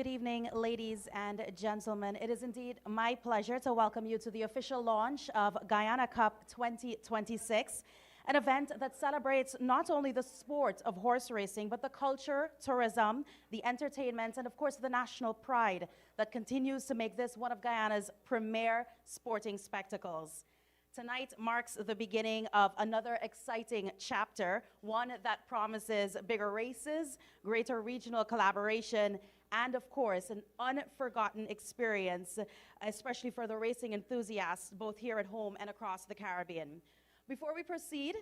Good evening, ladies and gentlemen. It is indeed my pleasure to welcome you to the official launch of Guyana Cup 2026, an event that celebrates not only the sport of horse racing, but the culture, tourism, the entertainment, and of course the national pride that continues to make this one of Guyana's premier sporting spectacles. Tonight marks the beginning of another exciting chapter, one that promises bigger races, greater regional collaboration, and of course, an unforgotten experience, especially for the racing enthusiasts, both here at home and across the Caribbean. Before we proceed,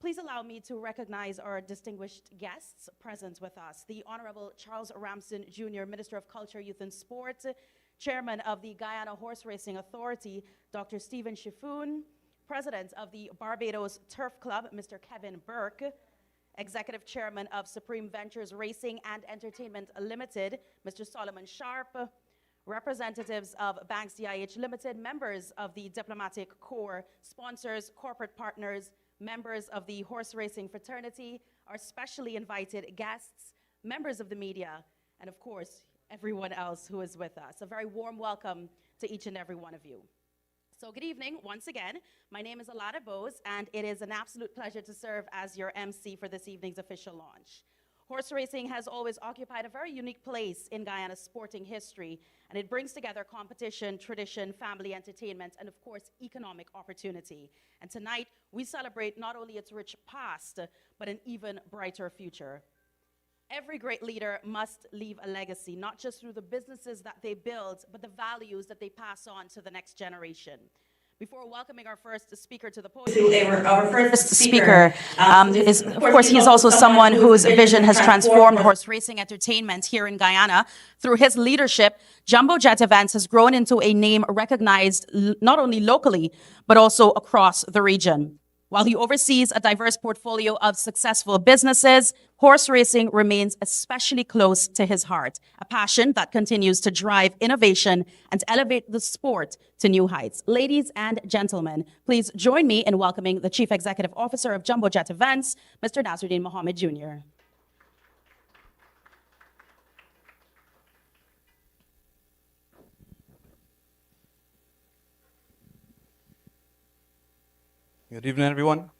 please allow me to recognize our distinguished guests present with us. The Honorable Charles Ramsden Jr., Minister of Culture, Youth and Sport, Chairman of the Guyana Horse Racing Authority, Dr. Stephen Chifoun, President of the Barbados Turf Club, Mr. Kevin Burke, Executive Chairman of Supreme Ventures Racing and Entertainment Limited, Mr. Solomon Sharp, representatives of Banks DIH Limited, members of the Diplomatic Corps, sponsors, corporate partners, members of the horse racing fraternity, our specially invited guests, members of the media, and of course, everyone else who is with us. A very warm welcome to each and every one of you. So good evening, once again. My name is Alada Bose, and it is an absolute pleasure to serve as your MC for this evening's official launch. Horse racing has always occupied a very unique place in Guyana's sporting history, and it brings together competition, tradition, family entertainment, and of course, economic opportunity. And tonight, we celebrate not only its rich past, but an even brighter future. Every great leader must leave a legacy, not just through the businesses that they build, but the values that they pass on to the next generation. Before welcoming our first speaker to the podium, our first speaker is, of course, he is also someone whose vision has transformed horse racing entertainment here in Guyana. Through his leadership, Jumbo Jet Events has grown into a name recognized not only locally, but also across the region. While he oversees a diverse portfolio of successful businesses, horse racing remains especially close to his heart, a passion that continues to drive innovation and elevate the sport to new heights. Ladies and gentlemen, please join me in welcoming the Chief Executive Officer of Jumbo Jet Events, Mr. Nasruddin Mohammed Jr. Good evening, everyone.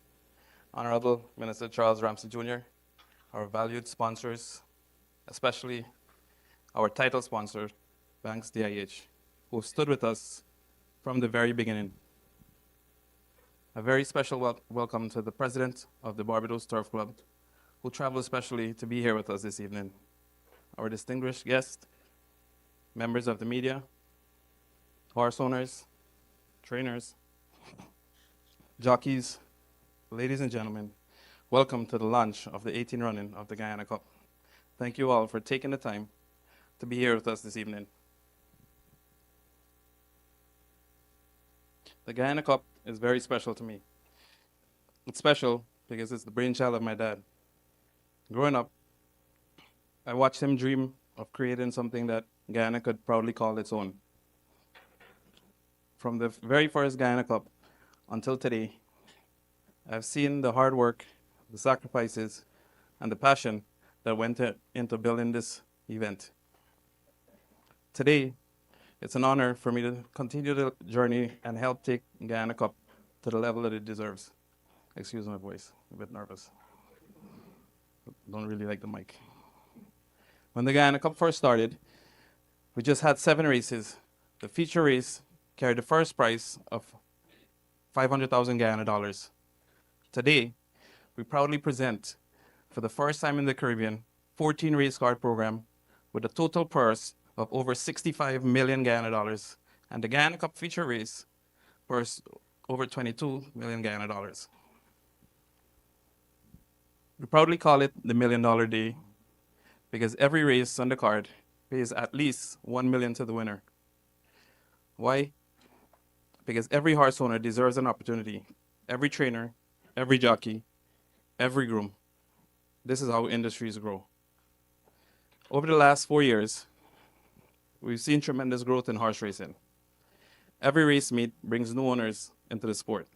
Honorable Minister Charles Ramsden Jr., our valued sponsors, especially our title sponsor, Banks DIH, who stood with us from the very beginning. A very special welcome to the President of the Barbados Turf Club, who traveled especially to be here with us this evening. Our distinguished guests, members of the media, horse owners, trainers, jockeys, ladies and gentlemen, welcome to the launch of the 18th running of the Guyana Cup. Thank you all for taking the time to be here with us this evening. The Guyana Cup is very special to me. It's special because it's the brainchild of my dad. Growing up, I watched him dream of creating something that Guyana could proudly call its own. From the very first Guyana Cup until today, I've seen the hard work, the sacrifices, and the passion that went into building this event. Today, it's an honor for me to continue the journey and help take Guyana Cup to the level that it deserves. Excuse my voice, I'm a bit nervous. Don't really like the mic. When the Guyana Cup first started, we just had 7 races. The feature race carried the first prize of 500,000 Guyana dollars. Today, we proudly present, for the first time in the Caribbean, 14 race card program with a total purse of over 65 million Guyana dollars, and the Guyana Cup feature race purse over 22 million Guyana dollars. We proudly call it the $1 Million Day because every race on the card pays at least $1 million to the winner. Why? Because every horse owner deserves an opportunity. Every trainer, every jockey, every groom. This is how industries grow. Over the last 4 years, we've seen tremendous growth in horse racing. Every race meet brings new owners into the sport.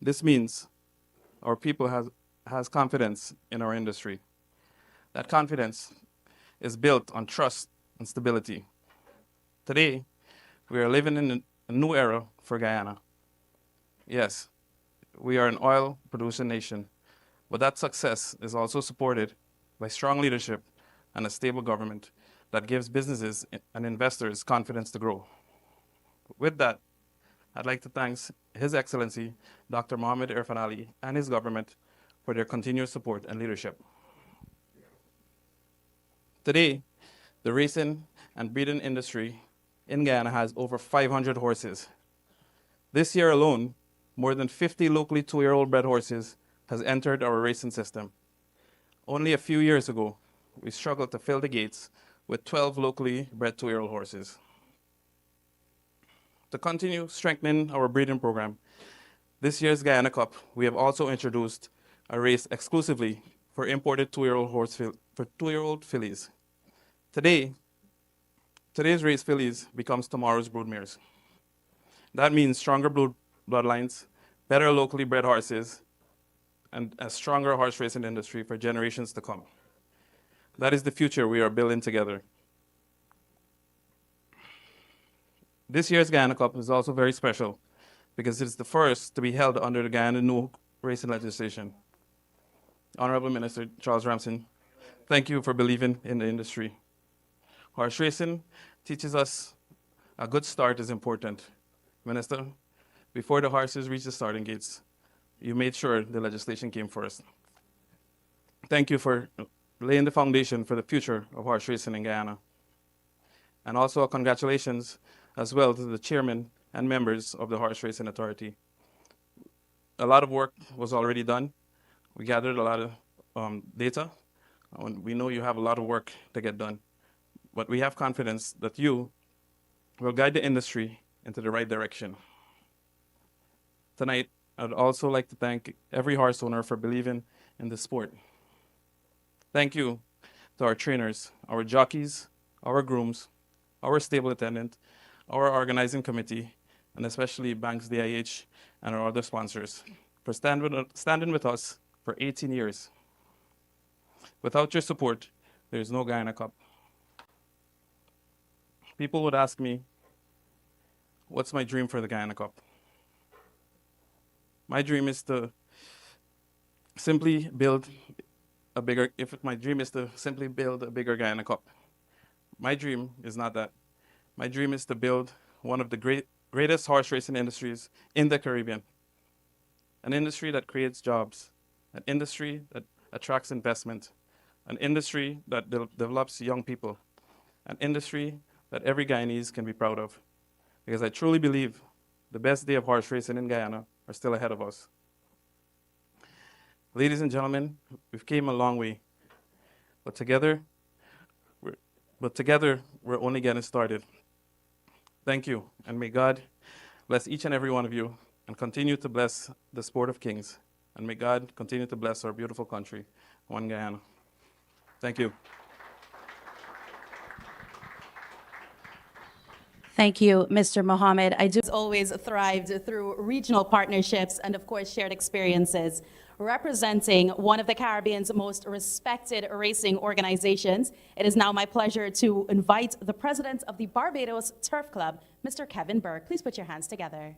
This means our people has confidence in our industry. That confidence is built on trust and stability. Today, we are living in a new era for Guyana. Yes, we are an oil-producing nation, but that success is also supported by strong leadership and a stable government that gives businesses and investors confidence to grow. With that, I'd like to thank His Excellency Dr. Mohammed Irfan Ali and his government for their continued support and leadership. Today, the racing and breeding industry in Guyana has over 500 horses. This year alone, more than 50 locally 2-year-old bred horses has entered our racing system. Only a few years ago, we struggled to fill the gates with 12 locally bred 2-year-old horses. To continue strengthening our breeding program, this year's Guyana Cup, we have also introduced a race exclusively for imported 2-year-old fillies. Today's race fillies becomes tomorrow's broodmares. That means stronger bloodlines, better locally bred horses, and a stronger horse racing industry for generations to come. That is the future we are building together. This year's Guyana Cup is also very special because it's the first to be held under the Guyana new racing legislation. Honorable Minister Charles Ramsden, thank you for believing in the industry. Horse racing teaches us a good start is important. Minister, before the horses reach the starting gates, you made sure the legislation came first. Thank you for laying the foundation for the future of horse racing in Guyana. And also congratulations as well to the chairman and members of the Horse Racing Authority. A lot of work was already done. We gathered a lot of data. We know you have a lot of work to get done, but we have confidence that you will guide the industry into the right direction. Tonight, I'd also like to thank every horse owner for believing in the sport. Thank you to our trainers, our jockeys, our grooms, our stable attendant, our organizing committee, and especially Banks DIH and our other sponsors for standing with us for 18 years. Without your support, there is no Guyana Cup. People would ask me, what's my dream for the Guyana Cup? My dream is to simply build a bigger Guyana Cup. My dream is not that. My dream is to build one of the greatest horse racing industries in the Caribbean. An industry that creates jobs, an industry that attracts investment, an industry that develops young people, an industry that every Guyanese can be proud of. Because I truly believe the best day of horse racing in Guyana are still ahead of us. Ladies and gentlemen, we've came a long way, but together, we're only getting started. Thank you, and may God bless each and every one of you and continue to bless the sport of kings, and may God continue to bless our beautiful country, One Guyana. Thank you. Thank you, Mr. Mohammed. I do always thrived through regional partnerships and, of course, shared experiences. Representing one of the Caribbean's most respected racing organizations, it is now my pleasure to invite the president of the Barbados Turf Club, Mr. Kevin Burke. Please put your hands together.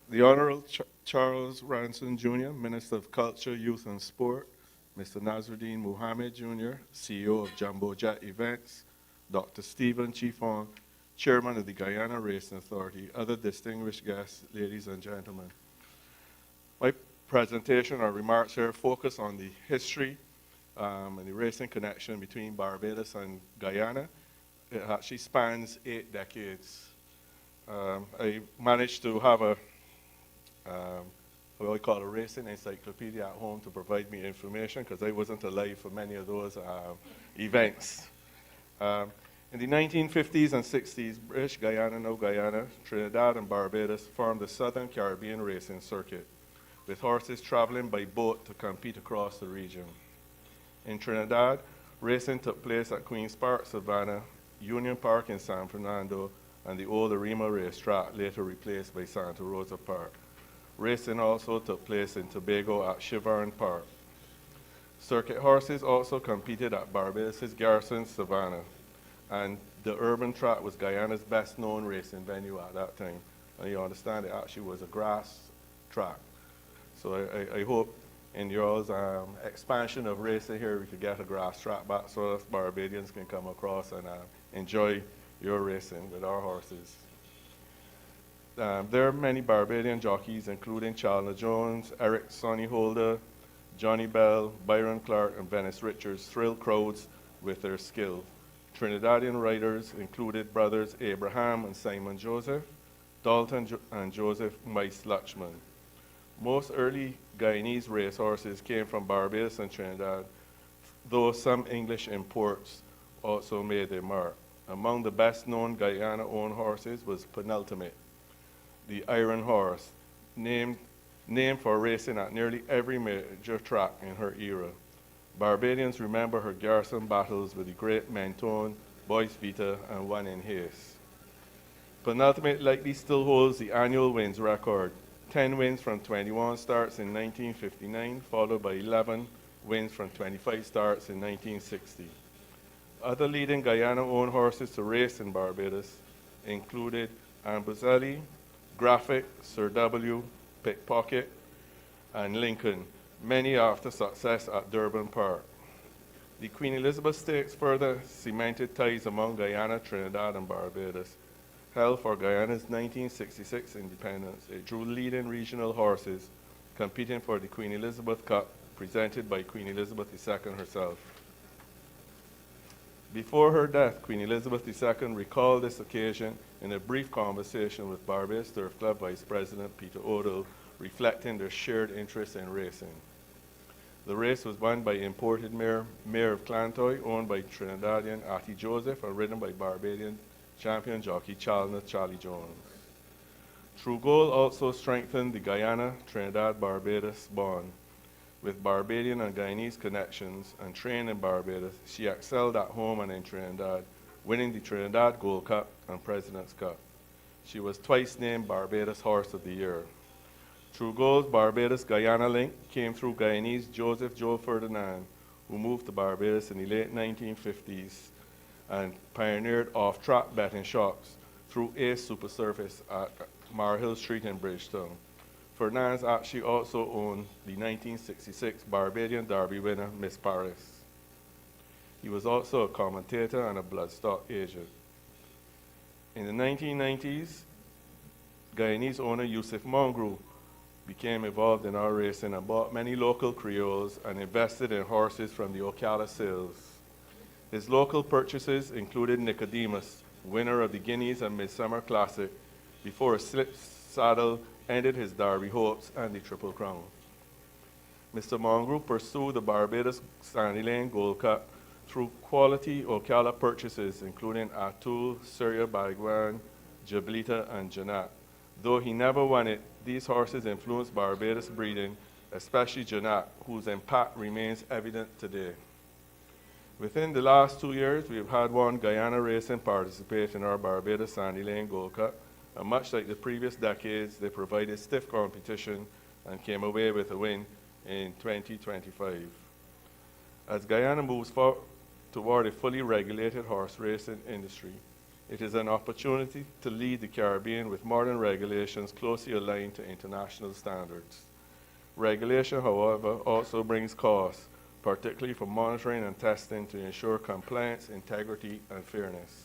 The Honorable Charles Ranson Jr., Minister of Culture, Youth and Sport, Mr. Nasruddin Muhammad Jr., CEO of Jumbo Jet Events, Dr. Stephen Chiffon, Chairman of the Guyana Racing Authority, other distinguished guests, ladies and gentlemen. My presentation or remarks here focus on the history and the racing connection between Barbados and Guyana. It actually spans 8 decades. I managed to have what we call a racing encyclopedia at home to provide me information because I wasn't alive for many of those events. In the 1950s and 60s, British Guyana, now Guyana, Trinidad and Barbados formed the Southern Caribbean Racing Circuit, with horses traveling by boat to compete across the region. In Trinidad, racing took place at Queen's Park, Savannah, Union Park in San Fernando, and the old Arima racetrack, later replaced by Santa Rosa Park. Racing also took place in Tobago at Chivern Park. Circuit horses also competed at Barbados' Garrison, Savannah, and the urban track was Guyana's best-known racing venue at that time. And you understand it actually was a grass track. So I hope in your expansion of racing here, we could get a grass track back so that Barbadians can come across and enjoy your racing with our horses. There are many Barbadian jockeys, including Chalna Jones, Eric Sonny Holder, Johnny Bell, Byron Clark, and Venice Richards thrilled crowds with their skill. Trinidadian riders included brothers Abraham and Simon Joseph, Dalton and Joseph Mice Lachman. Most early Guyanese racehorses came from Barbados and Trinidad, though some English imports also made their mark. Among the best-known Guyana-owned horses was Penultimate, the Iron Horse, named for racing at nearly every major track in her era. Barbadians remember her garrison battles with the great Mentone, Boyce Vita, and One in Haste. Penultimate likely still holds the annual wins record, 10 wins from 21 starts in 1959, followed by 11 wins from 25 starts in 1960. Other leading Guyana-owned horses to race in Barbados included Ambuzelli, Graphic, Sir W., Pickpocket, and Lincoln, many after success at Durban Park. The Queen Elizabeth Stakes further cemented ties among Guyana, Trinidad, and Barbados. Held for Guyana's 1966 independence, it drew leading regional horses competing for the Queen Elizabeth Cup, presented by Queen Elizabeth II herself. Before her death, Queen Elizabeth II recalled this occasion in a brief conversation with Barbados Turf Club Vice President Peter Odell, reflecting their shared interest in racing. The race was won by imported mare of Clantoy, owned by Trinidadian Atty Joseph, and ridden by Barbadian champion jockey Chalna Charlie Jones. True Gold also strengthened the Guyana-Trinidad-Barbados bond. With Barbadian and Guyanese connections and trained in Barbados, she excelled at home and in Trinidad, winning the Trinidad Gold Cup and President's Cup. She was twice named Barbados Horse of the Year. True Gold's Barbados-Guyana link came through Guyanese Joseph Joe Ferdinand, who moved to Barbados in the late 1950s and pioneered off-track betting shops through Ace Supersurface at Marhill Street in Bridgetown. Fernandez actually also owned the 1966 Barbadian Derby winner, Miss Paris. He was also a commentator and a bloodstock agent. In the 1990s, Guyanese owner Yusuf Mongru became involved in our racing and bought many local Creoles and invested in horses from the Ocala sales. His local purchases included Nicodemus, winner of the Guineas and Midsummer Classic, before a slip saddle ended his Derby hopes and the Triple Crown. Mr. Mongru pursued the Barbados Sandy Lane Gold Cup through quality Ocala purchases, including Atul, Surya Bagwan, Jablita, and Janat. Though he never won it, these horses influenced Barbados breeding, especially Janat, whose impact remains evident today. Within the last 2 years, we have had one Guyana racing participate in our Barbados Sandy Lane Gold Cup, and much like the previous decades, they provided stiff competition and came away with a win in 2025. As Guyana moves toward a fully regulated horse racing industry, it is an opportunity to lead the Caribbean with modern regulations closely aligned to international standards. Regulation, however, also brings costs, particularly for monitoring and testing to ensure compliance, integrity, and fairness.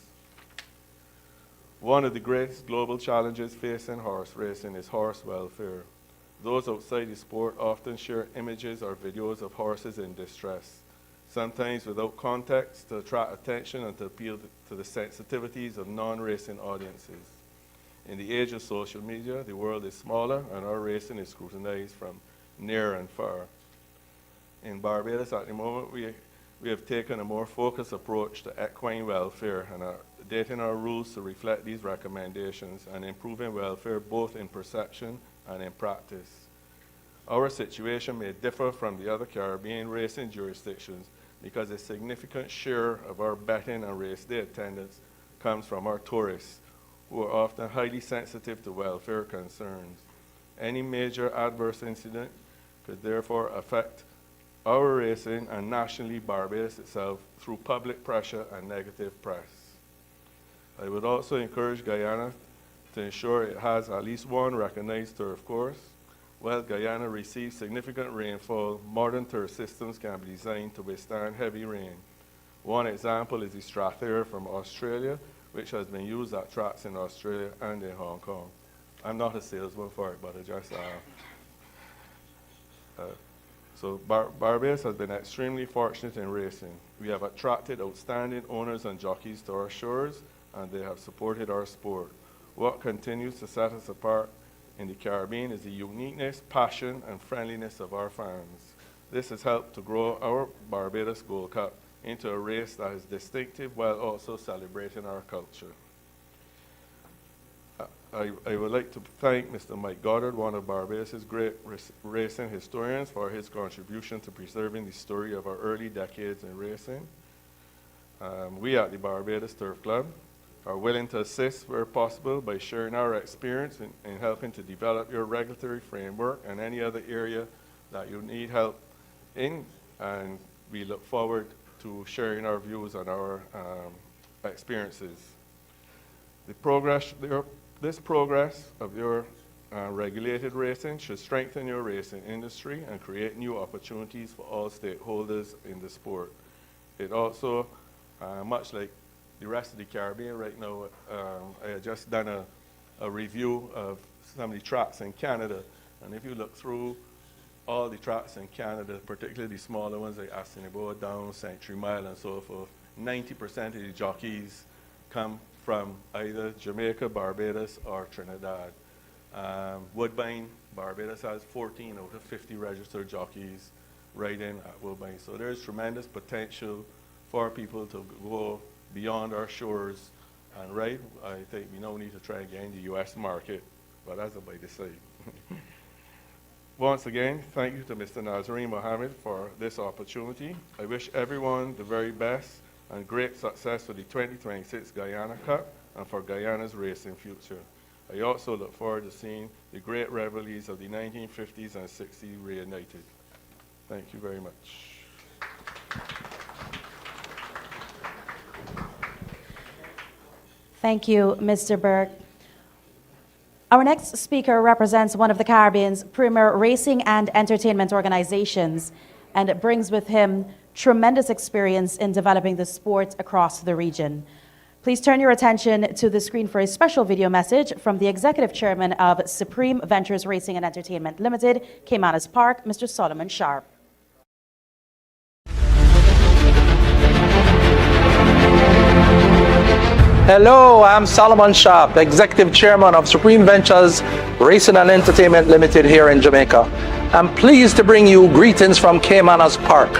One of the greatest global challenges facing horse racing is horse welfare. Those outside the sport often share images or videos of horses in distress, sometimes without context, to attract attention and to appeal to the sensitivities of non-racing audiences. In the age of social media, the world is smaller and our racing is scrutinized from near and far. In Barbados at the moment, we have taken a more focused approach to equine welfare and are updating our rules to reflect these recommendations and improving welfare both in perception and in practice. Our situation may differ from the other Caribbean racing jurisdictions because a significant share of our betting and race day attendance comes from our tourists, who are often highly sensitive to welfare concerns. Any major adverse incident could therefore affect our racing and nationally Barbados itself through public pressure and negative press. I would also encourage Guyana to ensure it has at least one recognized turf course. While Guyana receives significant rainfall, modern turf systems can be designed to withstand heavy rain. One example is the Strathair from Australia, which has been used at tracks in Australia and in Hong Kong. I'm not a salesman for it, but I just Barbados has been extremely fortunate in racing. We have attracted outstanding owners and jockeys to our shores, and they have supported our sport. What continues to set us apart in the Caribbean is the uniqueness, passion, and friendliness of our fans. This has helped to grow our Barbados Gold Cup into a race that is distinctive while also celebrating our culture. I would like to thank Mr. Mike Goddard, one of Barbados' great racing historians, for his contribution to preserving the story of our early decades in racing. We at the Barbados Turf Club are willing to assist where possible by sharing our experience in helping to develop your regulatory framework and any other area that you need help in, and we look forward to sharing our views on our experiences. This progress of your regulated racing should strengthen your racing industry and create new opportunities for all stakeholders in the sport. It also, much like the rest of the Caribbean right now, I had just done a review of some of the tracks in Canada, and if you look through all the tracks in Canada, particularly the smaller ones like Assiniboia, Down, Century Mile, and so forth, 90% of the jockeys come from either Jamaica, Barbados, or Trinidad. Woodbine, Barbados has 14 out of 50 registered jockeys riding at Woodbine. So there's tremendous potential for people to go beyond our shores and ride. I think we now need to try and gain the US market, but that's by the side. Once again, thank you to Mr. Nazarene Mohammed for this opportunity. I wish everyone the very best and great success for the 2026 Guyana Cup and for Guyana's racing future. I also look forward to seeing the great revelries of the 1950s and 60s reunited. Thank you very much. Thank you, Mr. Burke. Our next speaker represents one of the Caribbean's premier racing and entertainment organizations and brings with him tremendous experience in developing the sport across the region. Please turn your attention to the screen for a special video message from the Executive Chairman of Supreme Ventures Racing and Entertainment Limited, Caymanas Park, Mr. Solomon Sharp. Hello, I'm Solomon Sharp, Executive Chairman of Supreme Ventures Racing and Entertainment Limited here in Jamaica. I'm pleased to bring you greetings from Caymanas Park,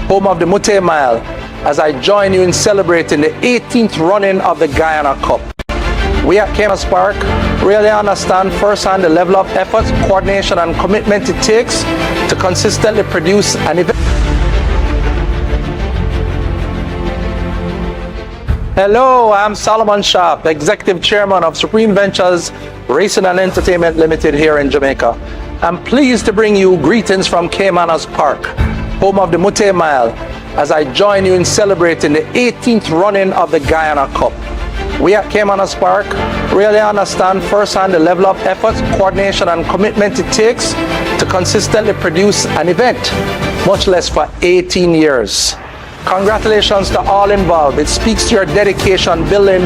home of the Mute Mile, as I join you in celebrating the 18th running of the Guyana Cup. We at Caymanas Park really understand firsthand the level of effort, coordination, and commitment it takes to consistently produce an event. Hello, I'm Solomon Sharp, Executive Chairman of Supreme Ventures Racing and Entertainment Limited here in Jamaica. I'm pleased to bring you greetings from Caymanas Park, home of the Mute Mile, as I join you in celebrating the 18th running of the Guyana Cup. We at Caymanas Park really understand firsthand the level of effort, coordination, and commitment it takes to consistently produce an event, much less for 18 years. Congratulations to all involved. It speaks to your dedication building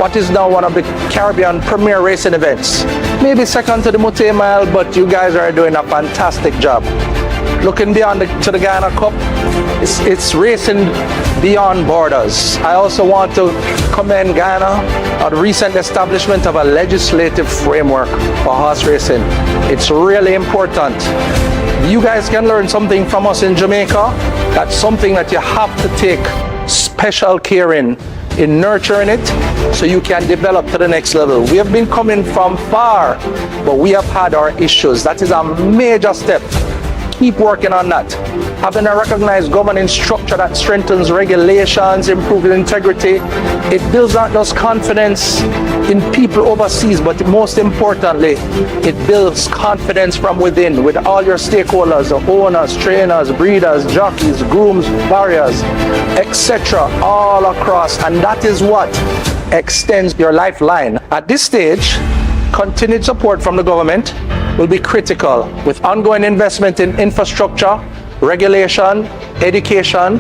what is now one of the Caribbean premier racing events. Maybe second to the Mute Mile, but you guys are doing a fantastic job. Looking beyond to the Guyana Cup, it's racing beyond borders. I also want to commend Guyana on the recent establishment of a legislative framework for horse racing. It's really important. You guys can learn something from us in Jamaica. That's something that you have to take special care in. in nurturing it so you can develop to the next level. We have been coming from far, but we have had our issues. That is a major step. Keep working on that. Having a recognized governing structure that strengthens regulations, improves integrity, it builds not just confidence in people overseas, but most importantly, it builds confidence from within with all your stakeholders, the owners, trainers, breeders, jockeys, grooms, barriers, etc., all across. And that is what extends your lifeline. At this stage, continued support from the government will be critical with ongoing investment in infrastructure, regulation, education,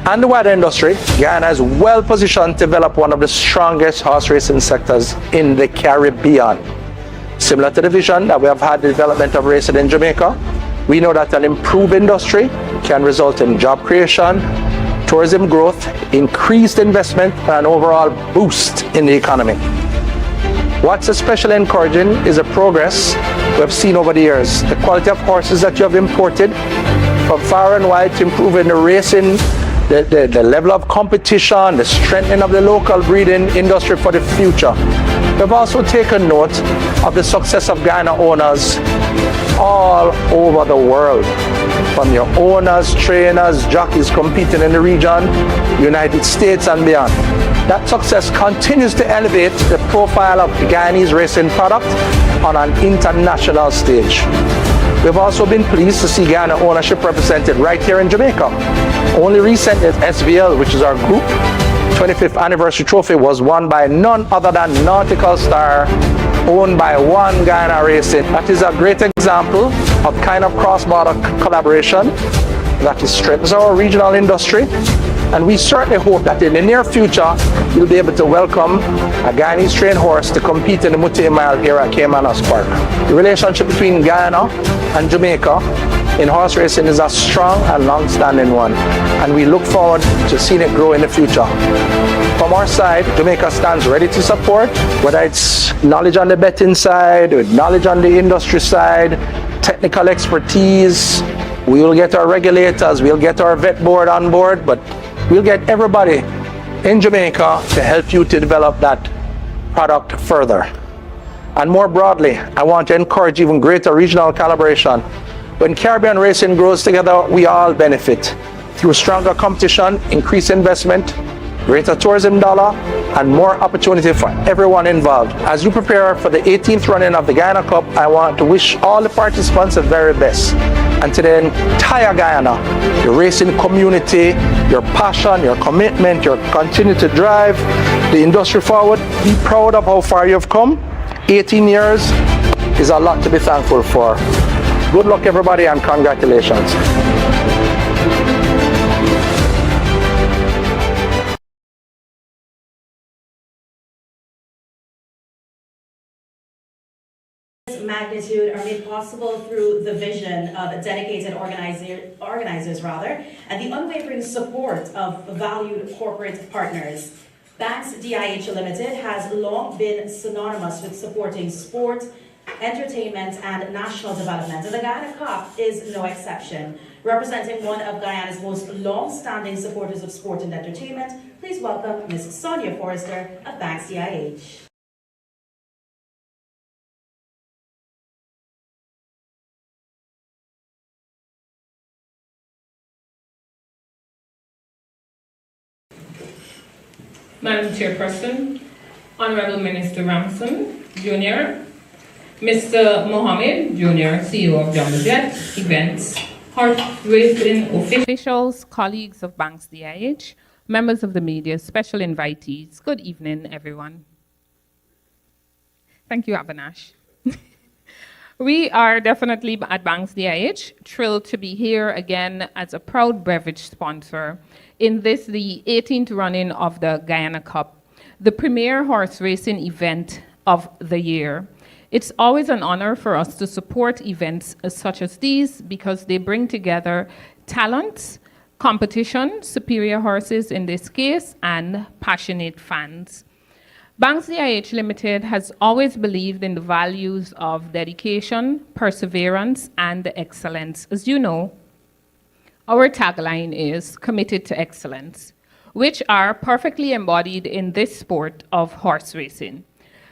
and the wider industry. Guyana is well positioned to develop one of the strongest horse racing sectors in the Caribbean. Similar to the vision that we have had the development of racing in Jamaica, we know that an improved industry can result in job creation, tourism growth, increased investment, and an overall boost in the economy. What's especially encouraging is the progress we have seen over the years. The quality of horses that you have imported from far and wide to improving the racing, the level of competition, the strengthening of the local breeding industry for the future. We've also taken note of the success of Guyana owners all over the world. From your owners, trainers, jockeys competing in the region, United States and beyond. That success continues to elevate the profile of the Guyanese racing product on an international stage. We've also been pleased to see Guyana ownership represented right here in Jamaica. Only recently, SVL, which is our group 25th anniversary trophy, was won by none other than Nautical Star, owned by One Guyana Racing. That is a great example of kind of cross-border collaboration that strengthens our regional industry. And we certainly hope that in the near future, you'll be able to welcome a Guyanese trained horse to compete in the Muti Mile here at Caymanas Park. The relationship between Guyana and Jamaica in horse racing is a strong and long-standing one, and we look forward to seeing it grow in the future. From our side, Jamaica stands ready to support, whether it's knowledge on the betting side, or knowledge on the industry side, technical expertise. We will get our regulators, we'll get our vet board on board, but we'll get everybody in Jamaica to help you to develop that product further. And more broadly, I want to encourage even greater regional collaboration. When Caribbean racing grows together, we all benefit through stronger competition, increased investment, greater tourism dollar, and more opportunity for everyone involved. As you prepare for the 18th running of the Guyana Cup, I want to wish all the participants the very best. And to the entire Guyana, the racing community, your passion, your commitment, your continue to drive the industry forward. Be proud of how far you've come. 18 years is a lot to be thankful for. Good luck, everybody, and congratulations. Magnitude are made possible through the vision of dedicated organizers and the unwavering support of valued corporate partners. Banks DIH Limited has long been synonymous with supporting sport, entertainment, and national development, and the Guyana Cup is no exception. Representing one of Guyana's most long-standing supporters of sport and entertainment, please welcome Ms. Sonia Forrester of Banks DIH. Madam Chairperson, Honorable Minister Ramson Jr., Mr. Mohammed Jr., CEO of Jumbo Jet Events, horse racing officials, colleagues of Banks DIH, members of the media, special invitees, good evening, everyone. Thank you, Avinash. We are definitely at Banks DIH thrilled to be here again as a proud beverage sponsor in this, the 18th running of the Guyana Cup, the premier horse racing event of the year. It's always an honor for us to support events such as these because they bring together talents, competition, superior horses in this case, and passionate fans. Banks DIH Limited has always believed in the values of dedication, perseverance, and excellence. As you know, our tagline is committed to excellence. which are perfectly embodied in this sport of horse racing.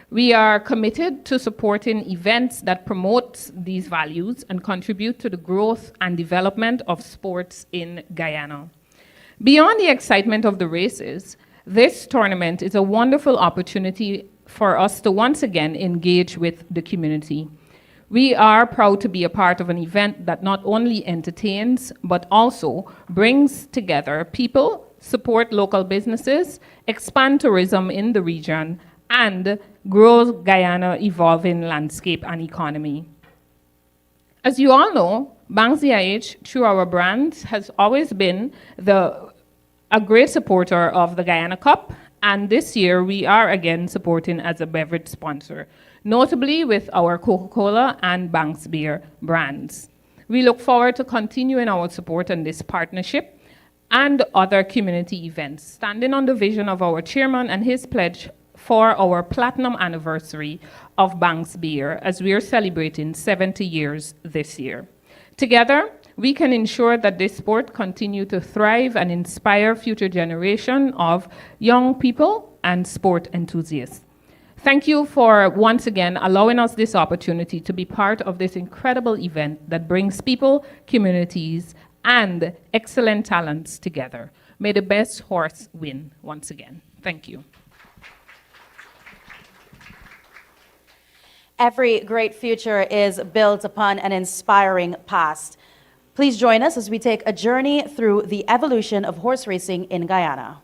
We are committed to supporting events that promote these values and contribute to the growth and development of sports in Guyana. Beyond the excitement of the races, this tournament is a wonderful opportunity for us to once again engage with the community. We are proud to be a part of an event that not only entertains, but also brings together people, support local businesses, expand tourism in the region, and grow Guyana's evolving landscape and economy. As you all know, Banks DIH, through our brand, has always been a great supporter of the Guyana Cup, and this year we are again supporting as a beverage sponsor, notably with our Coca-Cola and Banks Beer brands. We look forward to continuing our support in this partnership and other community events, standing on the vision of our chairman and his pledge for our platinum anniversary of Banks Beer, as we are celebrating 70 years this year. Together, we can ensure that this sport continue to thrive and inspire future generation of young people and sport enthusiasts. Thank you for once again allowing us this opportunity to be part of this incredible event that brings people, communities, and excellent talents together. May the best horse win once again. Thank you. Every great future is built upon an inspiring past. Please join us as we take a journey through the evolution of horse racing in Guyana.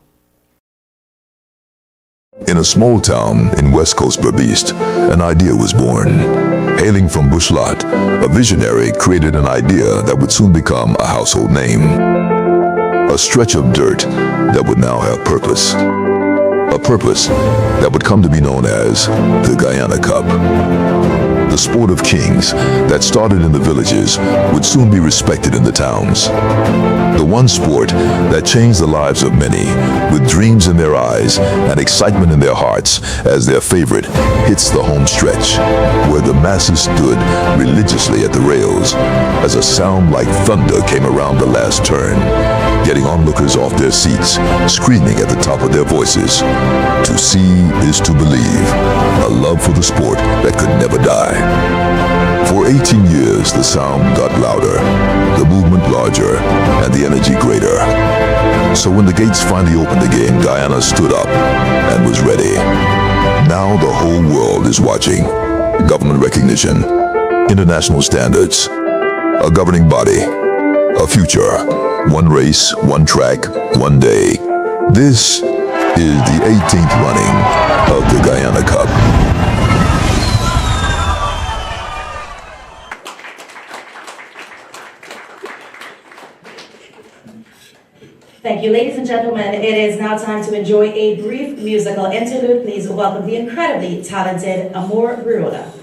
In a small town in West Coast Berbice, an idea was born. Hailing from Bushlot, a visionary created an idea that would soon become a household name. A stretch of dirt that would now have purpose. A purpose that would come to be known as the Guyana Cup. The sport of kings that started in the villages would soon be respected in the towns. The one sport that changed the lives of many, with dreams in their eyes and excitement in their hearts as their favorite hits the home stretch, where the masses stood religiously at the rails as a sound like thunder came around the last turn, getting onlookers off their seats, screaming at the top of their voices. To see is to believe, a love for the sport that could never die. For 18 years, the sound got louder, the movement larger, and the energy greater. So when the gates finally opened again, Guyana stood up and was ready. Now the whole world is watching. Government recognition, international standards, a governing body, a future, one race, one track, one day. This is the 18th running of the Guyana Cup. Thank you, ladies and gentlemen. It is now time to enjoy a brief musical interlude. Please welcome the incredibly talented Amor Bruola.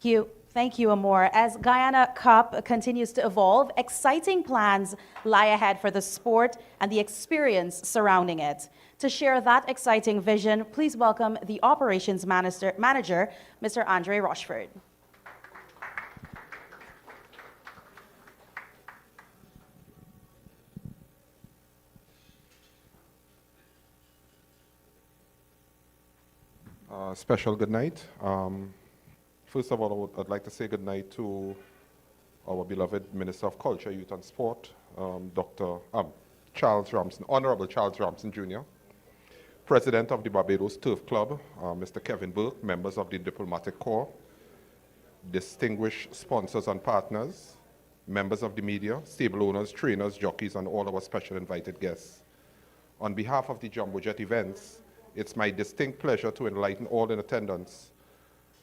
Thank you, Amor. As Guyana Cup continues to evolve, exciting plans lie ahead for the sport and the experience surrounding it. To share that exciting vision, please welcome the Operations Manager, Mr. Andre Rochford. Special good night. First of all, I'd like to say good night to our beloved Minister of Culture, Youth and Sport, Charles Ramsden, Honorable Charles Ramsden Jr., President of the Barbados Turf Club, Mr. Kevin Burke, members of the Diplomatic Corps, distinguished sponsors and partners, members of the media, stable owners, trainers, jockeys, and all our special invited guests. On behalf of the Jumbo Jet events, it's my distinct pleasure to enlighten all in attendance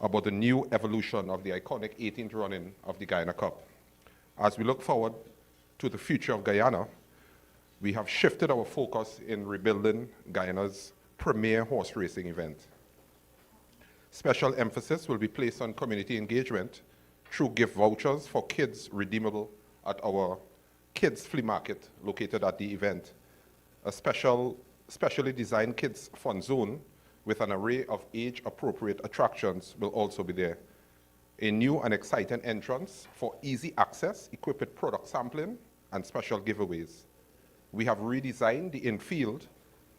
about the new evolution of the iconic 18th running of the Guyana Cup. As we look forward to the future of Guyana, we have shifted our focus in rebuilding Guyana's premier horse racing event. Special emphasis will be placed on community engagement through gift vouchers for kids redeemable at our kids flea market located at the event. A specially designed kids fun zone with an array of age-appropriate attractions will also be there. A new and exciting entrance for easy access, equipped with product sampling and special giveaways. We have redesigned the infield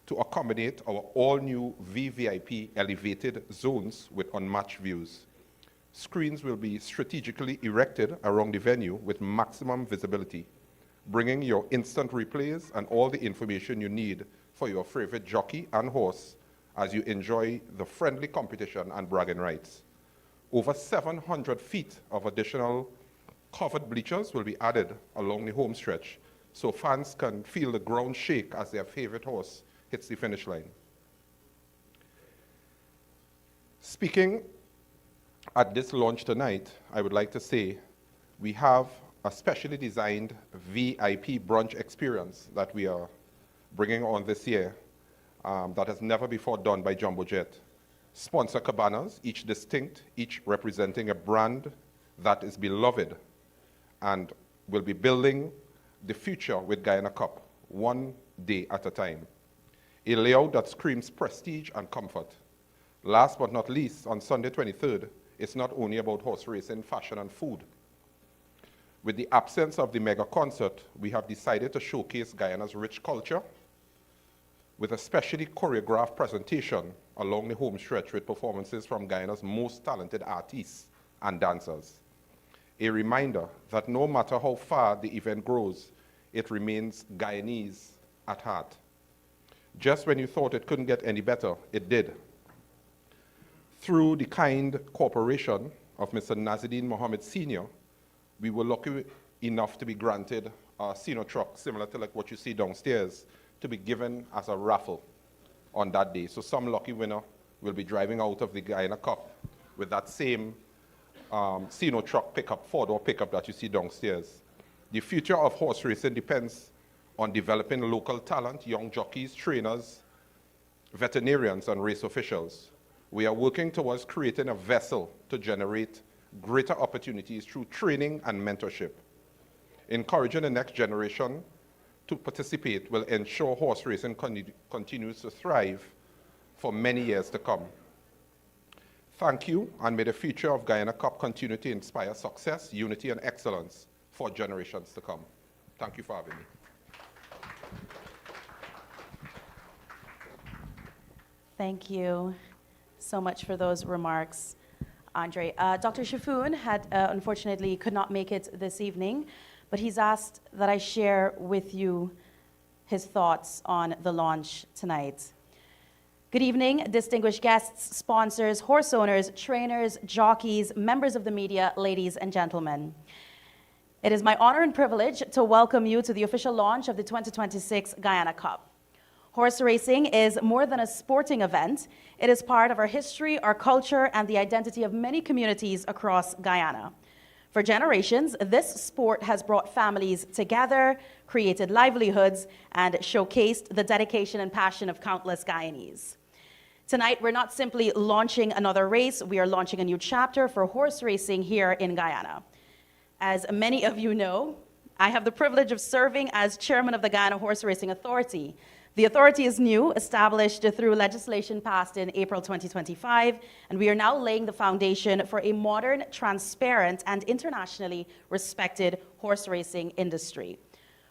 to accommodate our all-new VVIP elevated zones with unmatched views. Screens will be strategically erected around the venue with maximum visibility, bringing your instant replays and all the information you need for your favorite jockey and horse as you enjoy the friendly competition and bragging rights. Over 700 feet of additional covered bleachers will be added along the home stretch so fans can feel the ground shake as their favorite horse hits the finish line. Speaking at this launch tonight, I would like to say we have a specially designed VIP brunch experience that we are bringing on this year that has never before done by Jumbo Jet. Sponsor cabanas, each distinct, each representing a brand that is beloved and will be building the future with Guyana Cup, one day at a time. A layout that screams prestige and comfort. Last but not least, on Sunday 23rd, it's not only about horse racing, fashion, and food. With the absence of the mega concert, we have decided to showcase Guyana's rich culture with a specially choreographed presentation along the home stretch with performances from Guyana's most talented artists and dancers. A reminder that no matter how far the event grows, it remains Guyanese at heart. Just when you thought it couldn't get any better, it did. Through the kind cooperation of Mr. Nazaruddin Mohammed Sr., we were lucky enough to be granted a Sino truck, similar to like what you see downstairs, to be given as a raffle on that day. So some lucky winner will be driving out of the Guyana Cup with that same Sino truck pickup, four-door pickup that you see downstairs. The future of horse racing depends on developing local talent, young jockeys, trainers, veterinarians, and race officials. We are working towards creating a vessel to generate greater opportunities through training and mentorship. Encouraging the next generation to participate will ensure horse racing continues to thrive for many years to come. Thank you, and may the future of Guyana Cup continue to inspire success, unity, and excellence for generations to come. Thank you for having me. Thank you so much for those remarks, Andre. Dr. Shafoon unfortunately could not make it this evening, but he's asked that I share with you his thoughts on the launch tonight. Good evening, distinguished guests, sponsors, horse owners, trainers, jockeys, members of the media, ladies and gentlemen. It is my honor and privilege to welcome you to the official launch of the 2026 Guyana Cup. Horse racing is more than a sporting event. It is part of our history, our culture, and the identity of many communities across Guyana. For generations, this sport has brought families together, created livelihoods, and showcased the dedication and passion of countless Guyanese. Tonight, we're not simply launching another race, we are launching a new chapter for horse racing here in Guyana. As many of you know, I have the privilege of serving as chairman of the Guyana Horse Racing Authority. The authority is new, established through legislation passed in April 2025, and we are now laying the foundation for a modern, transparent, and internationally respected horse racing industry.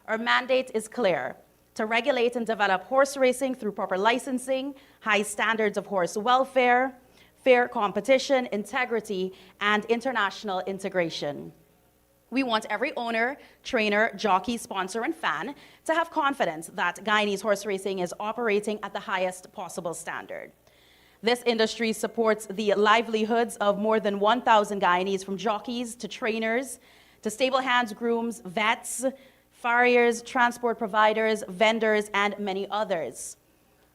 Our mandate is clear: to regulate and develop horse racing through proper licensing, high standards of horse welfare, fair competition, integrity, and international integration. We want every owner, trainer, jockey, sponsor, and fan to have confidence that Guyanese horse racing is operating at the highest possible standard. This industry supports the livelihoods of more than 1,000 Guyanese, from jockeys to trainers, to stable hands, grooms, vets, farriers, transport providers, vendors, and many others.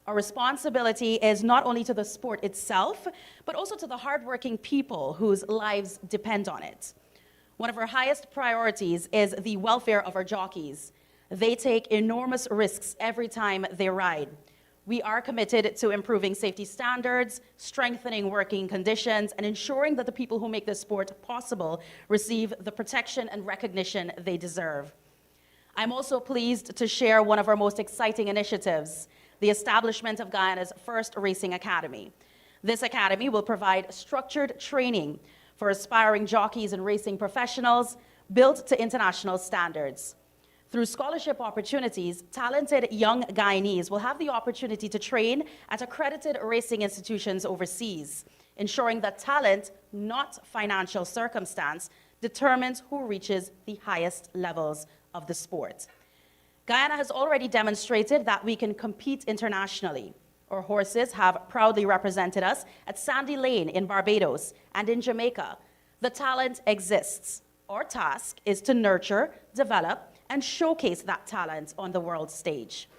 Our responsibility is not only to the sport itself, but also to the hardworking people whose lives depend on it. One of our highest priorities is the welfare of our jockeys. They take enormous risks every time they ride. We are committed to improving safety standards, strengthening working conditions, and ensuring that the people who make this sport possible receive the protection and recognition they deserve. I'm also pleased to share one of our most exciting initiatives, the establishment of Guyana's first racing academy. This academy will provide structured training for aspiring jockeys and racing professionals, built to international standards. Through scholarship opportunities, talented young Guyanese will have the opportunity to train at accredited racing institutions overseas, ensuring that talent, not financial circumstance, determines who reaches the highest levels of the sport. Guyana has already demonstrated that we can compete internationally. Our horses have proudly represented us at Sandy Lane in Barbados and in Jamaica. The talent exists. Our task is to nurture, develop, and showcase that talent on the world stage.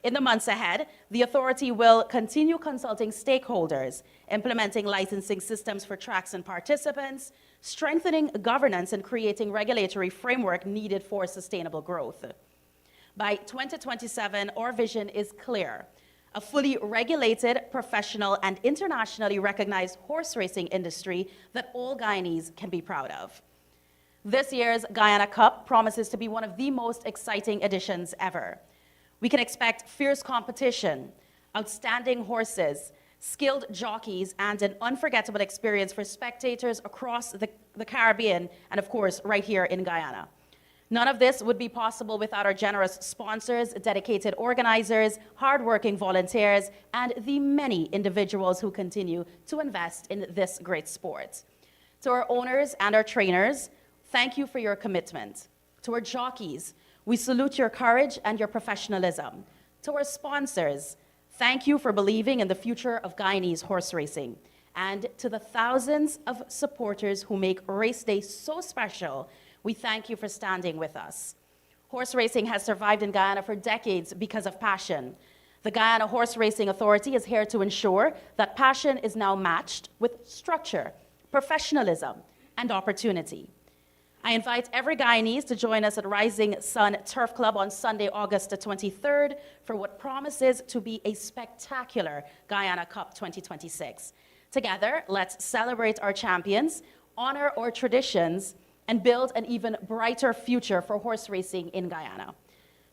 In the months ahead, the authority will continue consulting stakeholders, implementing licensing systems for tracks and participants, strengthening governance, and creating regulatory framework needed for sustainable growth. By 2027, our vision is clear: a fully regulated, professional, and internationally recognized horse racing industry that all Guyanese can be proud of. This year's Guyana Cup promises to be one of the most exciting editions ever. We can expect fierce competition, outstanding horses, skilled jockeys, and an unforgettable experience for spectators across the Caribbean and, of course, right here in Guyana. None of this would be possible without our generous sponsors, dedicated organizers, hardworking volunteers, and the many individuals who continue to invest in this great sport. To our owners and our trainers, thank you for your commitment. To our jockeys, we salute your courage and your professionalism. To our sponsors, thank you for believing in the future of Guyanese horse racing. And to the thousands of supporters who make race day so special, we thank you for standing with us. Horse racing has survived in Guyana for decades because of passion. The Guyana Horse Racing Authority is here to ensure that passion is now matched with structure, professionalism, and opportunity. I invite every Guyanese to join us at Rising Sun Turf Club on Sunday, August the 23rd, for what promises to be a spectacular Guyana Cup 2026. Together, let's celebrate our champions, honor our traditions, and build an even brighter future for horse racing in Guyana.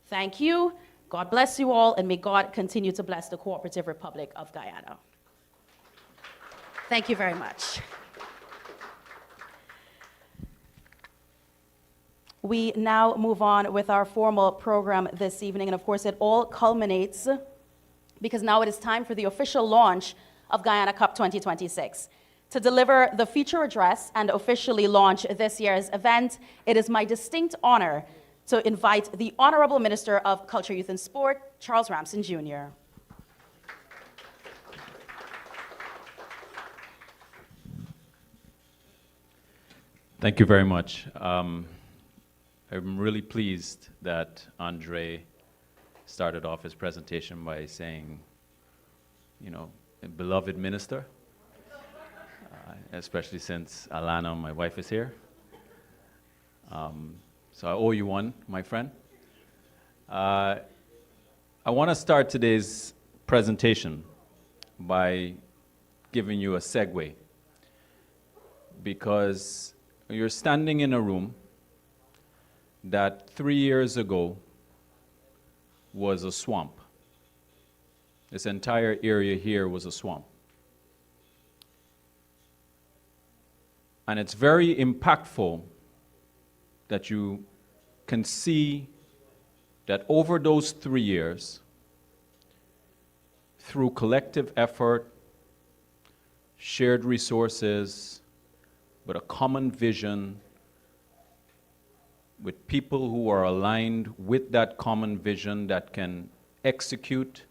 Thank you. God bless you all, and may God continue to bless the Cooperative Republic of Guyana. Thank you very much. We now move on with our formal program this evening, and of course it all culminates because now it is time for the official launch of Guyana Cup 2026. To deliver the feature address and officially launch this year's event, it is my distinct honor to invite the Honorable Minister of Culture, Youth and Sport, Charles Ramsden Jr. Thank you very much. I'm really pleased that Andre started off his presentation by saying, you know, beloved minister, especially since Alana, my wife, is here. So I owe you one, my friend. I want to start today's presentation by giving you a segue, because you're standing in a room that 3 years ago was a swamp. This entire area here was a swamp. And it's very impactful that you can see that over those 3 years, through collective effort, shared resources, but a common vision, with people who are aligned with that common vision that can execute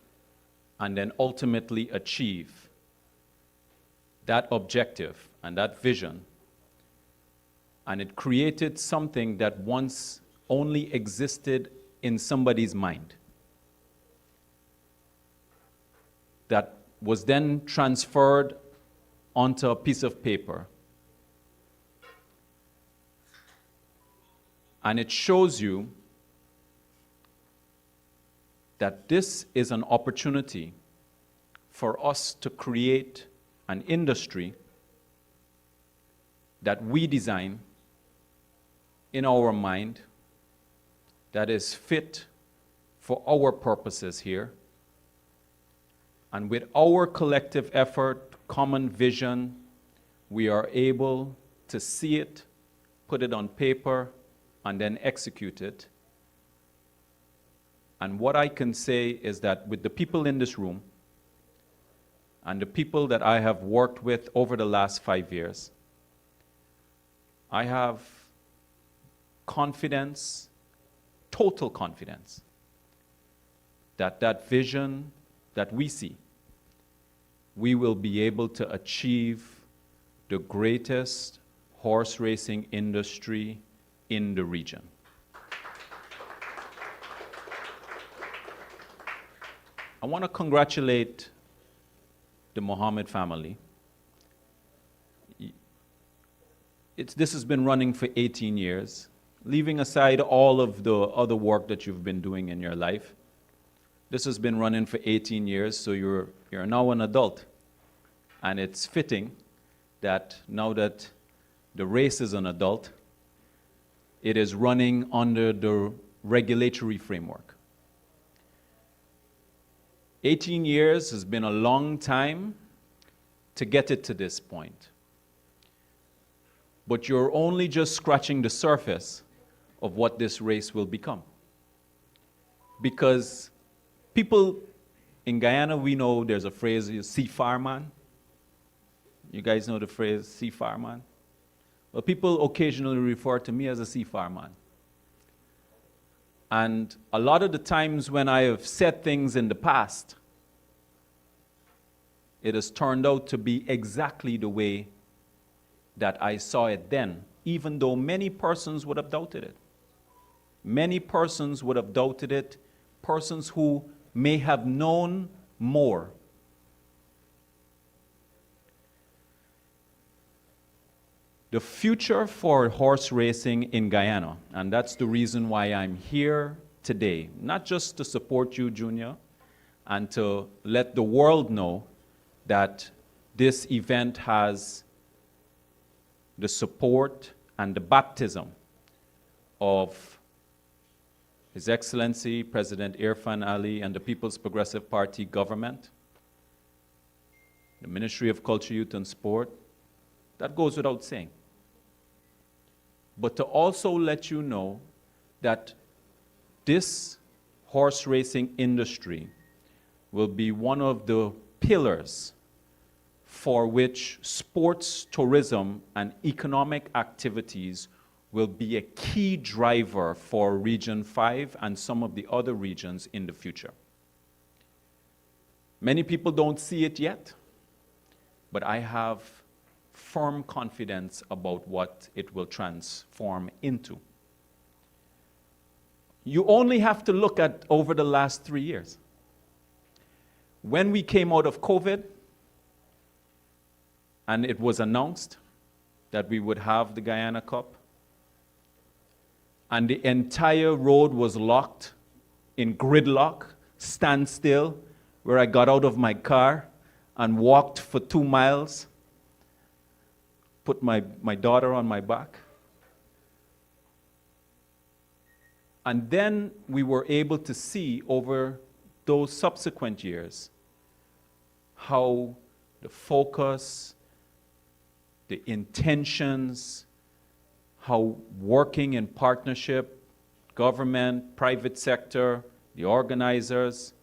and then ultimately achieve that objective and that vision. And it created something that once only existed in somebody's mind, that was then transferred onto a piece of paper. And it shows you that this is an opportunity for us to create an industry that we design in our mind, that is fit for our purposes here. And with our collective effort, common vision, we are able to see it, put it on paper, and then execute it. And what I can say is that with the people in this room and the people that I have worked with over the last 5 years, I have confidence, total confidence, that that vision that we see, we will be able to achieve the greatest horse racing industry in the region. I want to congratulate the Mohammed family. This has been running for 18 years. Leaving aside all of the other work that you've been doing in your life, this has been running for 18 years, so you're now an adult. And it's fitting that now that the race is an adult, it is running under the regulatory framework. 18 years has been a long time to get it to this point. But you're only just scratching the surface of what this race will become. Because people in Guyana, we know there's a phrase, sea fireman. You guys know the phrase, sea fireman? Well, people occasionally refer to me as a sea fireman. And a lot of the times when I have said things in the past, it has turned out to be exactly the way that I saw it then, even though many persons would have doubted it. Many persons would have doubted it, persons who may have known more. The future for horse racing in Guyana, and that's the reason why I'm here today, not just to support you, Junior, and to let the world know that this event has the support and the baptism of His Excellency President Irfan Ali and the People's Progressive Party government, the Ministry of Culture, Youth and Sport. That goes without saying. But to also let you know that this horse racing industry will be one of the pillars for which sports, tourism, and economic activities will be a key driver for Region 5 and some of the other regions in the future. Many people don't see it yet, but I have firm confidence about what it will transform into. You only have to look at over the last 3 years. When we came out of COVID, and it was announced that we would have the Guyana Cup, and the entire road was locked in gridlock, standstill, where I got out of my car and walked for 2 miles, put my daughter on my back. And then we were able to see over those subsequent years how the focus, the intentions, how working in partnership, government, private sector, the organizers,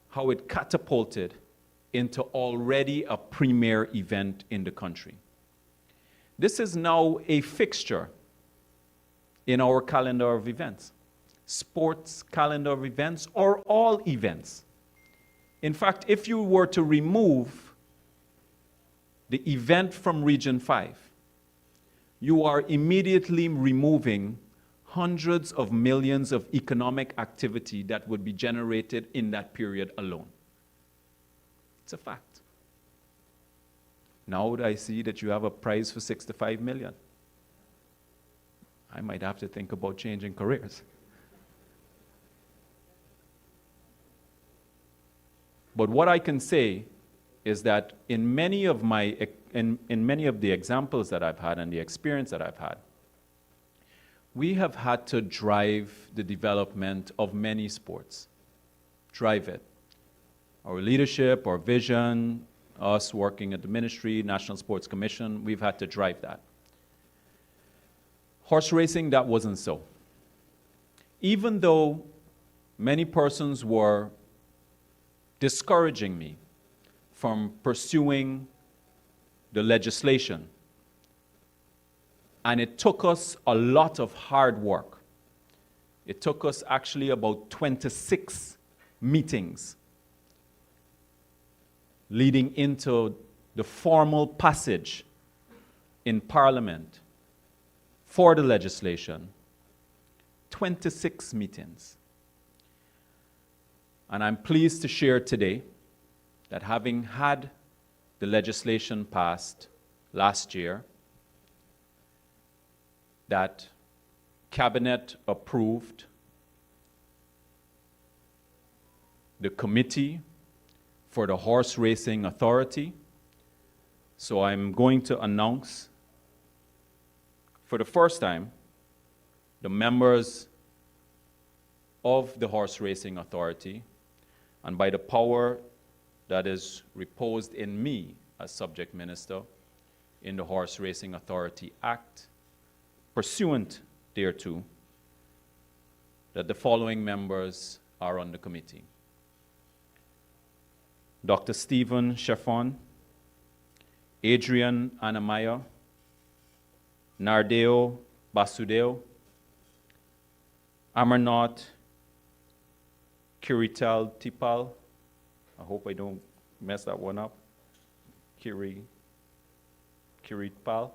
how it catapulted into already a premier event in the country. This is now a fixture in our calendar of events, sports calendar of events, or all events. In fact, if you were to remove the event from Region 5, you are immediately removing hundreds of millions of economic activity that would be generated in that period alone. It's a fact. Now that I see that you have a prize for 65 million, I might have to think about changing careers. But what I can say is that in many of the examples that I've had and the experience that I've had, we have had to drive the development of many sports. Drive it. Our leadership, our vision, us working at the ministry, National Sports Commission, we've had to drive that. Horse racing, that wasn't so. Even though many persons were discouraging me from pursuing the legislation, and it took us a lot of hard work. It took us actually about 26 meetings leading into the formal passage in Parliament for the legislation. 26 meetings. And I'm pleased to share today that having had the legislation passed last year, that Cabinet approved the committee for the Horse Racing Authority. So I'm going to announce for the first time the members of the Horse Racing Authority, and by the power that is reposed in me as subject minister in the Horse Racing Authority Act, pursuant thereto, that the following members are on the committee: Dr. Stephen Sheffon, Adrian Anamaya, Nardeo Basudeo, Amarnath Kirital Tipal, I hope I don't mess that one up, Kiritpal,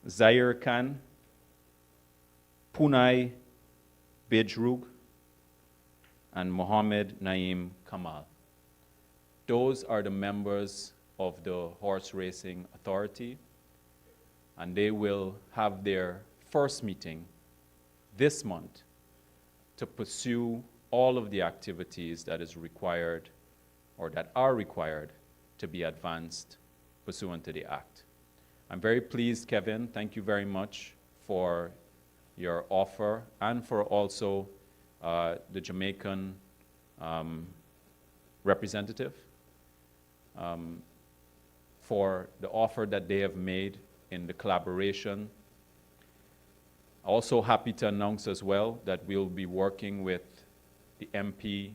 Zaire Khan, Punai Bejrug, and Mohammed Naim Kamal. Those are the members of the Horse Racing Authority, and they will have their first meeting this month to pursue all of the activities that is required or that are required to be advanced pursuant to the Act. I'm very pleased, Kevin. Thank you very much for your offer and for also the Jamaican representative for the offer that they have made in the collaboration. Also happy to announce as well that we'll be working with the MP.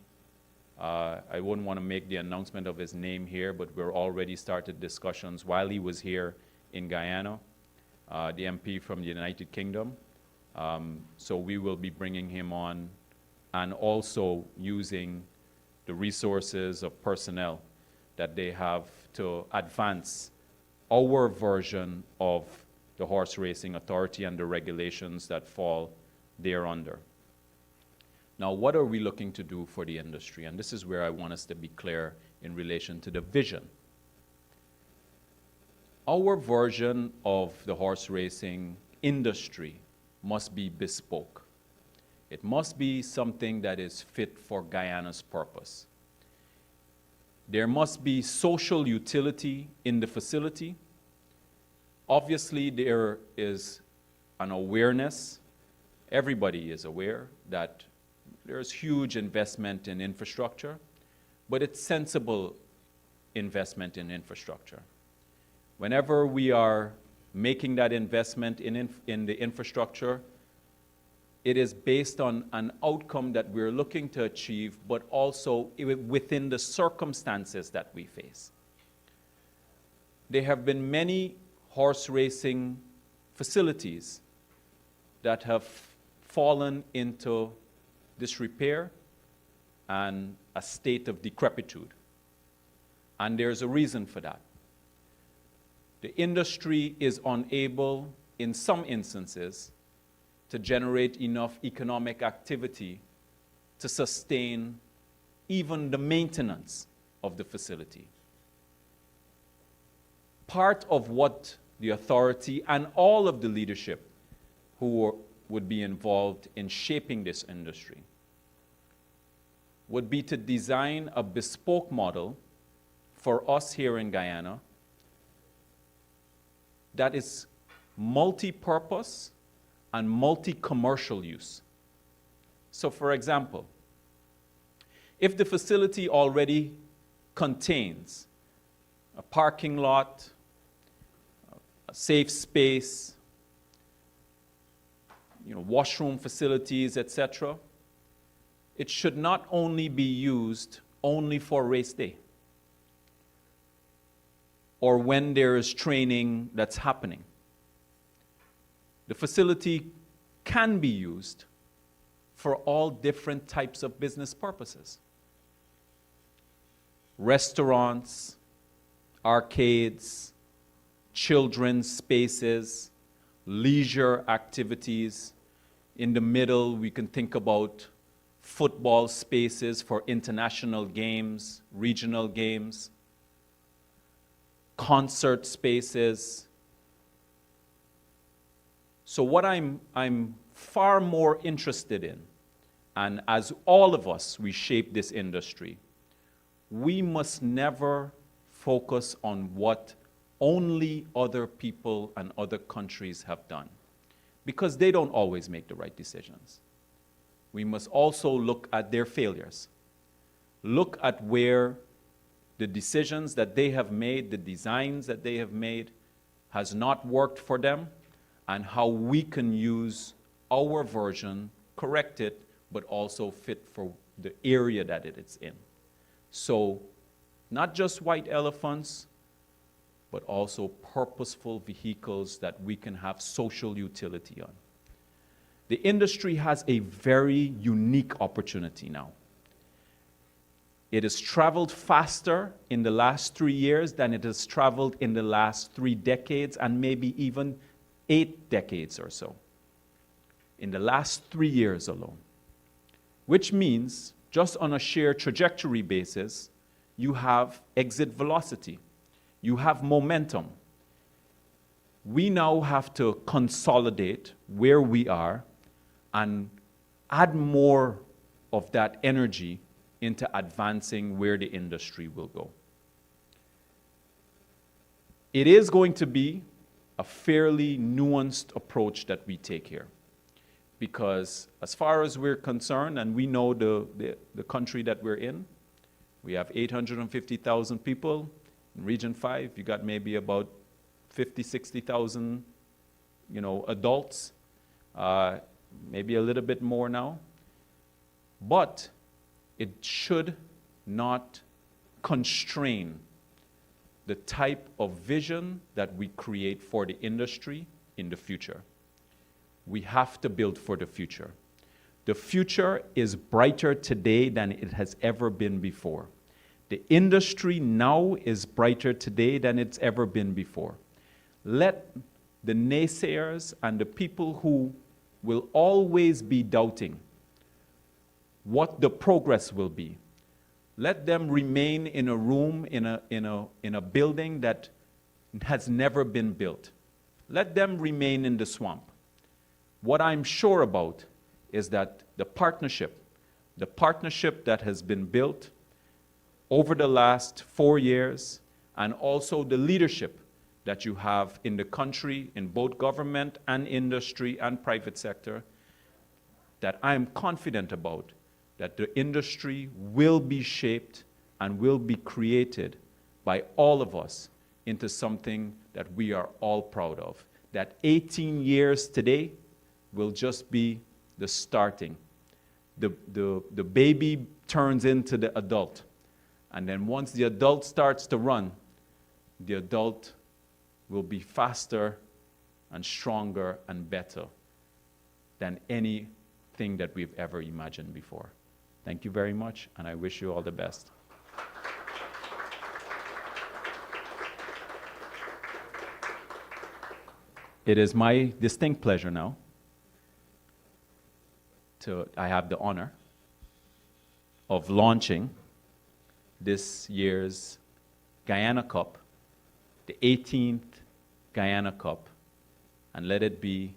I wouldn't want to make the announcement of his name here, but we're already started discussions while he was here in Guyana, the MP from the United Kingdom. So we will be bringing him on and also using the resources of personnel that they have to advance our version of the Horse Racing Authority and the regulations that fall thereunder. Now, what are we looking to do for the industry? And this is where I want us to be clear in relation to the vision. Our version of the horse racing industry must be bespoke. It must be something that is fit for Guyana's purpose. There must be social utility in the facility. Obviously, there is an awareness. Everybody is aware that there's huge investment in infrastructure, but it's sensible investment in infrastructure. Whenever we are making that investment in the infrastructure, it is based on an outcome that we're looking to achieve, but also within the circumstances that we face. There have been many horse racing facilities that have fallen into disrepair and a state of decrepitude. And there's a reason for that. The industry is unable, in some instances, to generate enough economic activity to sustain even the maintenance of the facility. Part of what the authority and all of the leadership who would be involved in shaping this industry would be to design a bespoke model for us here in Guyana that is multi-purpose and multi-commercial use. So for example, if the facility already contains a parking lot, a safe space, washroom facilities, etc., it should not only be used only for race day or when there is training that's happening. The facility can be used for all different types of business purposes. Restaurants, arcades, children's spaces, leisure activities. In the middle, we can think about football spaces for international games, regional games, concert spaces. So what I'm far more interested in, and as all of us, we shape this industry, we must never focus on what only other people and other countries have done, because they don't always make the right decisions. We must also look at their failures. Look at where the decisions that they have made, the designs that they have made, has not worked for them, and how we can use our version, correct it, but also fit for the area that it is in. So, not just white elephants, but also purposeful vehicles that we can have social utility on. The industry has a very unique opportunity now. It has traveled faster in the last 3 years than it has traveled in the last 3 decades, and maybe even 8 decades or so. In the last 3 years alone. Which means, just on a sheer trajectory basis, you have exit velocity. You have momentum. We now have to consolidate where we are and add more of that energy into advancing where the industry will go. It is going to be a fairly nuanced approach that we take here, because as far as we're concerned, and we know the country that we're in, we have 850,000 people. In Region 5, you got maybe about 50, 60,000, adults, maybe a little bit more now. But it should not constrain the type of vision that we create for the industry in the future. We have to build for the future. The future is brighter today than it has ever been before. The industry now is brighter today than it's ever been before. Let the naysayers and the people who will always be doubting what the progress will be, let them remain in a room, in a building that has never been built. Let them remain in the swamp. What I'm sure about is that the partnership that has been built over the last 4 years, and also the leadership that you have in the country, in both government and industry and private sector, that I am confident about, that the industry will be shaped and will be created by all of us into something that we are all proud of. That 18 years today will just be the starting. The baby turns into the adult. And then once the adult starts to run, the adult will be faster and stronger and better than anything that we've ever imagined before. Thank you very much, and I wish you all the best. It is my distinct pleasure now I have the honor of launching this year's Guyana Cup, the 18th Guyana Cup, and let it be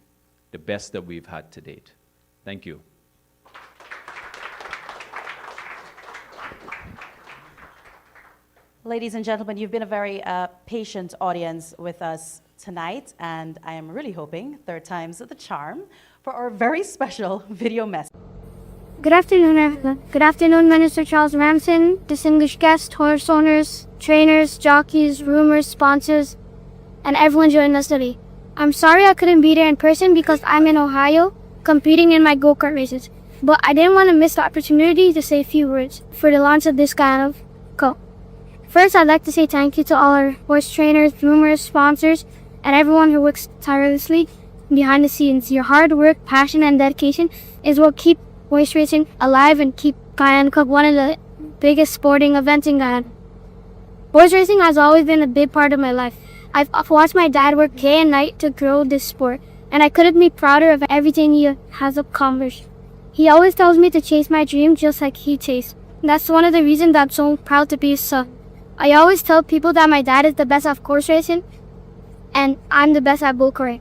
the best that we've had to date. Thank you. Ladies and gentlemen, you've been a very patient audience with us tonight, and I am really hoping third time's the charm for our very special video message. Good afternoon, everyone. Good afternoon, Minister Charles Ramson, distinguished guests, horse owners, trainers, jockeys, groomers, sponsors, and everyone joining us today. I'm sorry I couldn't be there in person because I'm in Ohio competing in my go-kart races, but I didn't want to miss the opportunity to say a few words for the launch of this kind of cup. First, I'd like to say thank you to all our horse trainers, groomers, sponsors, and everyone who works tirelessly behind the scenes. Your hard work, passion, and dedication is what keep horse racing alive and keep Guyana Cup one of the biggest sporting events in Guyana. Horse racing has always been a big part of my life. I've watched my dad work day and night to grow this sport, and I couldn't be prouder of everything he has accomplished. He always tells me to chase my dream just like he chased. That's one of the reasons I'm so proud to be his son. I always tell people that my dad is the best at horse racing, and I'm the best at bull riding.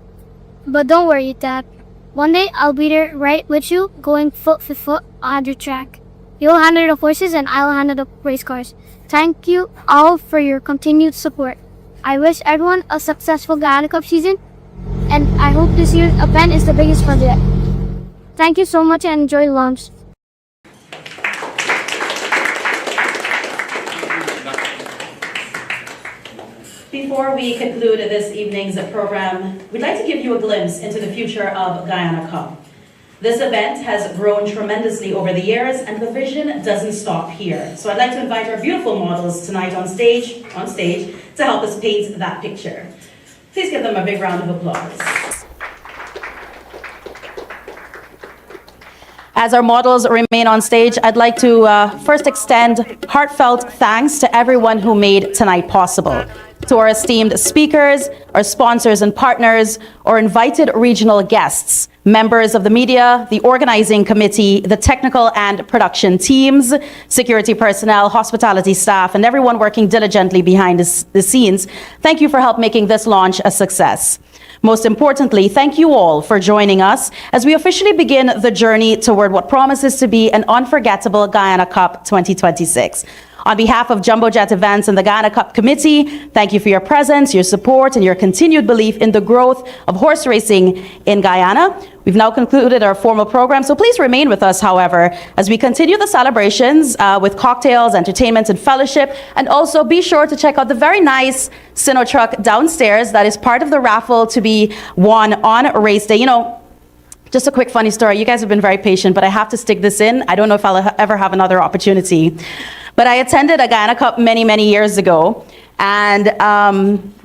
But don't worry, Dad. One day I'll be there right with you, going foot for foot on the track. You'll handle the horses and I'll handle the race cars. Thank you all for your continued support. I wish everyone a successful Guyana Cup season, and I hope this year's event is the biggest one yet. Thank you so much and enjoy the launch. Before we conclude this evening's program, we'd like to give you a glimpse into the future of Guyana Cup. This event has grown tremendously over the years, and the vision doesn't stop here. So I'd like to invite our beautiful models tonight on stage to help us paint that picture. Please give them a big round of applause. As our models remain on stage, I'd like to first extend heartfelt thanks to everyone who made tonight possible. To our esteemed speakers, our sponsors and partners, our invited regional guests, members of the media, the organizing committee, the technical and production teams, security personnel, hospitality staff, and everyone working diligently behind the scenes. Thank you for help making this launch a success. Most importantly, thank you all for joining us as we officially begin the journey toward what promises to be an unforgettable Guyana Cup 2026. On behalf of Jumbo Jet Events and the Guyana Cup Committee, thank you for your presence, your support, and your continued belief in the growth of horse racing in Guyana. We've now concluded our formal program, so please remain with us, however, as we continue the celebrations with cocktails, entertainment, and fellowship. And also be sure to check out the very nice Sino truck downstairs that is part of the raffle to be won on race day. You know, just a quick funny story. You guys have been very patient, but I have to stick this in. I don't know if I'll ever have another opportunity. But I attended a Guyana Cup many, many years ago, and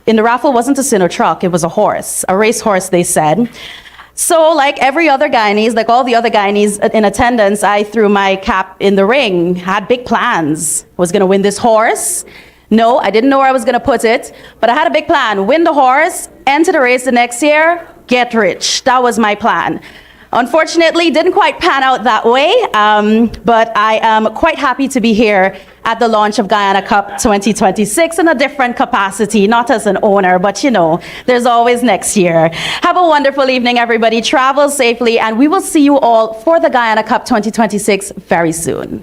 in the raffle wasn't a Sino truck, it was a horse, a race horse, they said. So like every other Guyanese, like all the other Guyanese in attendance, I threw my cap in the ring, had big plans. Was gonna win this horse. No, I didn't know where I was gonna put it, but I had a big plan. Win the horse, enter the race the next year, get rich. That was my plan. Unfortunately, didn't quite pan out that way, but I am quite happy to be here at the launch of Guyana Cup 2026 in a different capacity, not as an owner, but you know, there's always next year. Have a wonderful evening, everybody. Travel safely, and we will see you all for the Guyana Cup 2026 very soon.